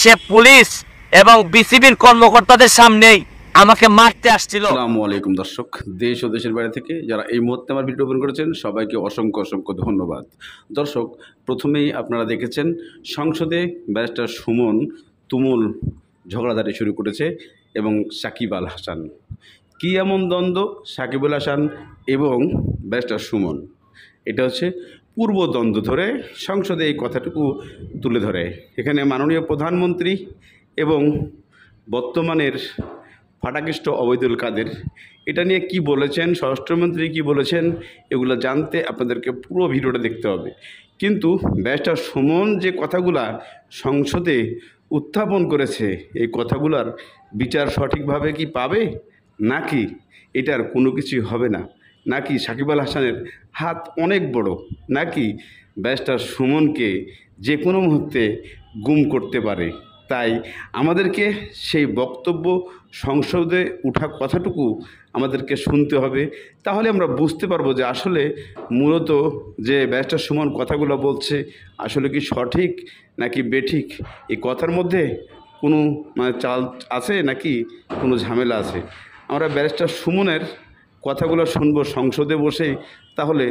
সে police এবং বিসিবির কর্মকর্তাদের সামনেই আমাকে মারতে আসছিল। আসসালামু আলাইকুম দর্শক, দেশ ও দেশের বাইরে থেকে যারা এই মুহূর্তে আমার ভিডিও ওপেন করেছেন সবাইকে অসংখ্য অসংখ্য ধন্যবাদ। দর্শক, প্রথমেই আপনারা দেখেছেন সংসদে ব্যারিস্টার সুমন তুমুল ঝগড়াঝাটি শুরু করেছে এবং সাকিব আল হাসান। কী এমন দ্বন্দ্ব সাকিব আল হাসান এবং ব্যারিস্টার সুমন? এটা হচ্ছে পূর্ব দ্বন্দ্ব ধরে সংসদে এই কথাটুকু তুলে ধরে। এখানে মাননীয় প্রধানমন্ত্রী এবং বর্তমানের ফাটাকেষ্ট অবৈদুল কাদের এটা নিয়ে কি বলেছেন, স্বরাষ্ট্রমন্ত্রী কি বলেছেন, এগুলো জানতে আপনাদেরকে পুরো ভিডিওটা দেখতে হবে। কিন্তু ব্যারিস্টার সুমন যে কথাগুলা সংসদে উত্থাপন করেছে, এই কথাগুলার বিচার সঠিকভাবে কি পাবে, নাকি এটার কোনো কিছুই হবে না, নাকি সাকিব আল হাসানের হাত অনেক বড়, নাকি ব্যারিস্টার সুমনকে যে কোনো মুহূর্তে গুম করতে পারে। তাই আমাদেরকে সেই বক্তব্য সংসদে ওঠা কথাটুকু আমাদেরকে শুনতে হবে। তাহলে আমরা বুঝতে পারবো যে আসলে মূলত যে ব্যারিস্টার সুমন কথাগুলো বলছে আসলে কি সঠিক নাকি বেঠিক, এই কথার মধ্যে কোনো চাল আছে নাকি কোনো ঝামেলা আছে। আমরা ব্যারিস্টার সুমনের কথাগুলো শুনবো সংসদে বসেই। তাহলে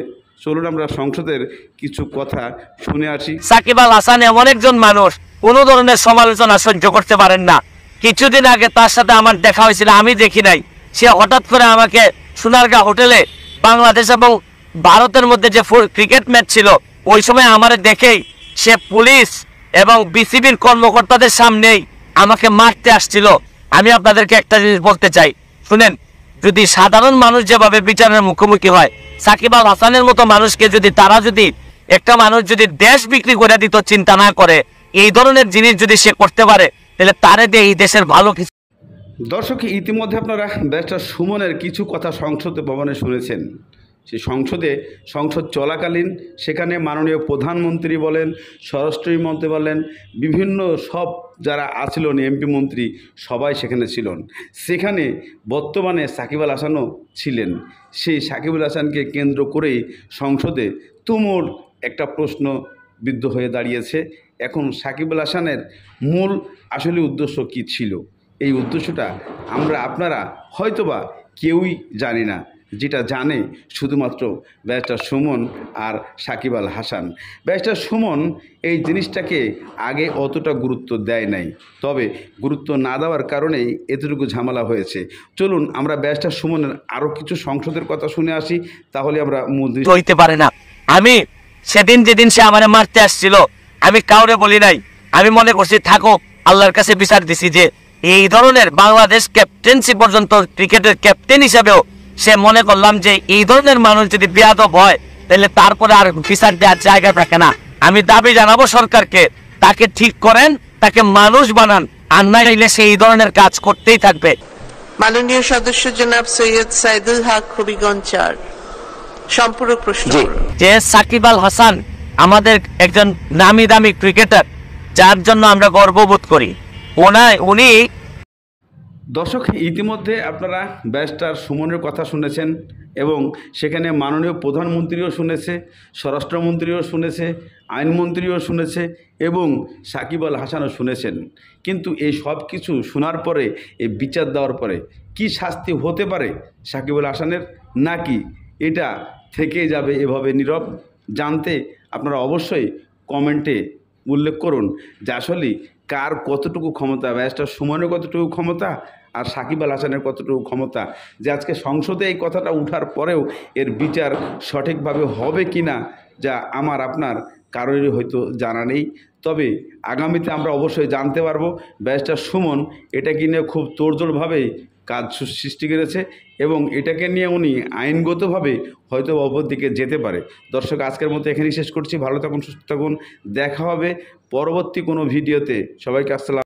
চলুন আমরা সংসদের কিছু কথা শুনে আসি। সাকিব আল হাসান এমন একজন মানুষ কোনো ধরনের সমালোচনা সহ্য করতে পারেন না। কিছুদিন আগে তার সাথে আমার দেখা হয়েছিল, আমি দেখি নাই। সে হঠাৎ করে আমাকে সোনারগাঁ হোটেলে বাংলাদেশ এবং ভারতের মধ্যে যে ক্রিকেট ম্যাচ ছিল ওই সময় আমার দেখেই সে পুলিশ এবং বিসিবির কর্মকর্তাদের সামনেই আমাকে মারতে আসছিল। আমি আপনাদেরকে একটা জিনিস বলতে চাই, শুনেন। যদি সাধারণ মানুষ যেভাবে বিচারের মুখোমুখি হয়, সাকিব আল হাসানের মতো মানুষকে যদি একটা মানুষ যদি দেশ বিক্রি করে দিত চিন্তা না করে, এই ধরনের জিনিস যদি সে করতে পারে, তাহলে তারে দিয়ে এই দেশের ভালো কিছু। দর্শক, ইতিমধ্যে আপনারা ব্যারিস্টার সুমনের কিছু কথা সংসদ ভবনে শুনেছেন। সেই সংসদ চলাকালীন সেখানে মাননীয় প্রধানমন্ত্রী বলেন, স্বরাষ্ট্রমন্ত্রী বলেন, বিভিন্ন সব যারা আছিলেন এমপি মন্ত্রী সবাই সেখানে ছিলেন। সেখানে বর্তমানে সাকিব আল হাসানও ছিলেন। সেই সাকিব আল হাসানকে কেন্দ্র করেই সংসদে তুমুল একটা প্রশ্ন বিদ্ধ হয়ে দাঁড়িয়েছে। এখন সাকিব আল হাসানের মূল আসলে উদ্দেশ্য কী ছিল, এই উদ্দেশ্যটা আপনারা হয়তোবা কেউই জানি না। যেটা জানে শুধুমাত্র ব্যারিস্টার সুমন আর সাকিব আল হাসান। ব্যারিস্টার সুমন এই জিনিসটাকে আগে অতটা গুরুত্ব দেয় নাই, তবে গুরুত্ব না দেওয়ার কারণেই এতটুকু ঝামেলা হয়েছে। চলুন আমরা ব্যারিস্টার সুমনের আরও কিছু সংসদের কথা শুনে আসি, তাহলে আমরা হইতে পারে না। আমি সেদিন যেদিন সে আমারে মারতে আসছিল, আমি কাউরে বলি নাই। আমি মনে করছি থাকো, আল্লাহর কাছে বিচার দিছি যে এই ধরনের বাংলাদেশ ক্যাপ্টেন্সি পর্যন্ত ক্রিকেটের ক্যাপ্টেন হিসাবেও সে মনে করলাম যে এই ধরনের মানুষ যদি বেয়াদব হয় তাহলে তারপরে আর বিচার দেওয়ার জায়গা থাকে না। আমি দাবি জানাবো সরকারকে, তাকে ঠিক করেন, তাকে মানুষ বানান, আর না হইলে সে এই ধরনের কাজ করতেই থাকবে। মাননীয় সদস্য জনাব সৈয়দ সাইদুল হক হবিগঞ্জ 4 সম্পূরক প্রশ্ন। যে সাকিব আল হাসান আমাদের একজন নামি দামি ক্রিকেটার, যার জন্য আমরা গর্ববোধ করি। উনি দর্শক, ইতিমধ্যে আপনারা ব্যারিস্টার সুমনের কথা শুনেছেন এবং সেখানে মাননীয় প্রধানমন্ত্রীও শুনেছে, স্বরাষ্ট্রমন্ত্রীও শুনেছে, আইনমন্ত্রীও শুনেছে এবং সাকিব আল হাসানও শুনেছেন। কিন্তু এই সব কিছু শোনার পরে, এই বিচার দেওয়ার পরে কি শাস্তি হতে পারে সাকিব আল হাসানের, নাকি এটা থেকে যাবে এভাবে নীরব? জানতে আপনারা অবশ্যই কমেন্টে উল্লেখ করুন যে আসলে কার কতটুকু ক্ষমতা, ব্যারিস্টার সুমনের কতটুকু ক্ষমতা আর সাকিব আল হাসানের কতটুকু ক্ষমতা, যে আজকে সংসদে এই কথাটা উঠার পরেও এর বিচার সঠিকভাবে হবে কি না, যা আপনার কারোরই হয়তো জানা নেই। তবে আগামীতে আমরা অবশ্যই জানতে পারবো। ব্যারিস্টার সুমন এটাকে নিয়ে খুব তোড়জোড়ভাবেই কাজ সৃষ্টি করেছে এবং এটাকে নিয়ে উনি আইনগতভাবে হয়তো অপর দিকে যেতে পারে। দর্শক, আজকের মতো এখানেই শেষ করছি। ভালো থাকুন, সুস্থ থাকুন, দেখা হবে পরবর্তী কোনো ভিডিওতে। সবাইকে আসসালাম।